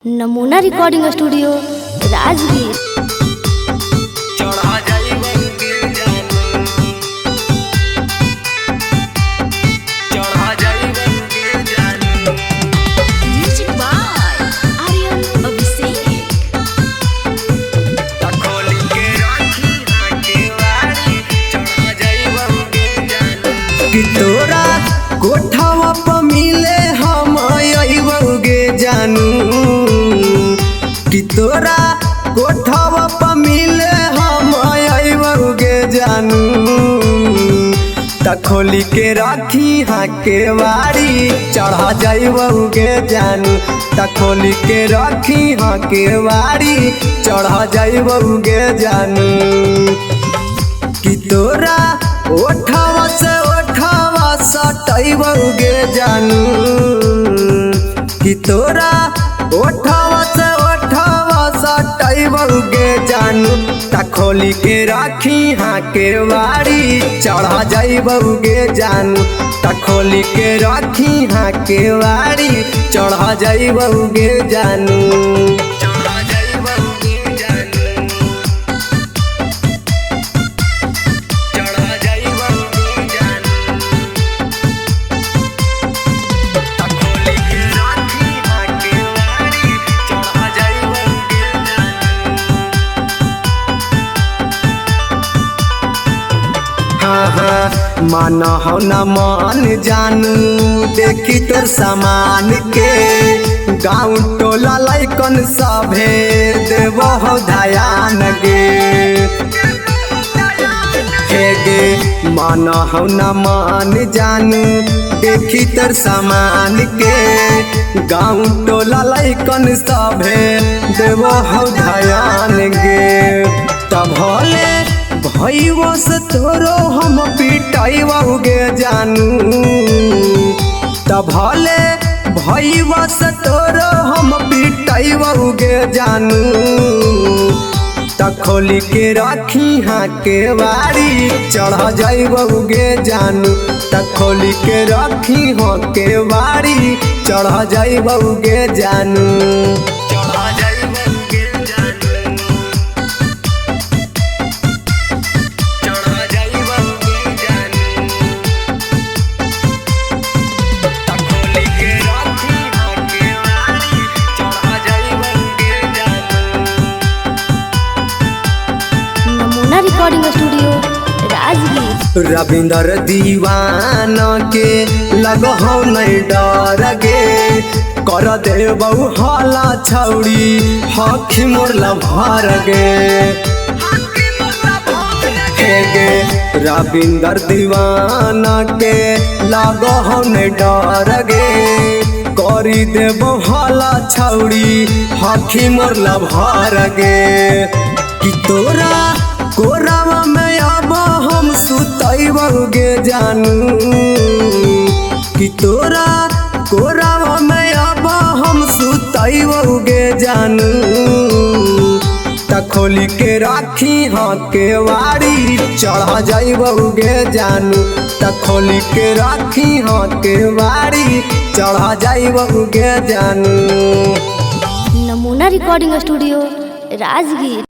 नमूना recording studio Rajgir. कि तोरा कोठावा पर मिले हम अइबौगे जानू, कि तोरा कोठावा पर मिले हम अइबौगे जानू। त खोली के राखी हाँ के वारी चढ़ा जाइबौगे जानू, त खोली के राखी हाँ के वारी चढ़ा जाइबौगे जानू। कि तोरा ओठावा से ओठावा सटैबौगे जानू, कि तोरा ओठावा से ओठावा सटैबौगे जानू। त खोली के राखी हाँ के वारी चढ़ा जाइबौगे जानू, त खोली के राखी हाँ के वारी चढ़ा जाइबौगे जानू। मान हो न मान जानू देखी तोर सामान के, गाँव टोला लैकन सभे देव हो ध्यान गे। हे गे मान हो न मान जानू देखी तोर सामान के, गाँव टोला लैकन सभे देव हो ध्यान गे। तब भले भैया से तोरो हम पिटाइबौगे जानू, तब भले भैया से तोरो हम पिटाइबौगे जानू। त खोली के राखी हाँ के वारी चढ़ा जाइबौगे जानू, त खोली के राखी हाँ के वारी चढ़ा जाइबौगे जानू। नमूना रिकॉर्डिंग स्टूडियो राजगीर। रविंदर दीवाना के लगहो नहीं डर गे, कर देबौ हाला छौड़ी हखी मोर लभार गे। हे गे रविंदर दीवाना के लगहो नहीं डर गे, करी देबौ हाला छौड़ी हखी मोर लभार गे। कि तोरा कोरावा में अब हम सुतैबौगे जानू, कि तोरा कोरावा में अब हम सुतैबौगे जानू। त खोली के राखी हाँ के वारी चढ़ा जाइबौगे जानू, त खोली के राखी हाँ के वारी चढ़ा जाइबौगे जानू। नमूना रिकॉर्डिंग स्टूडियो राजगीर।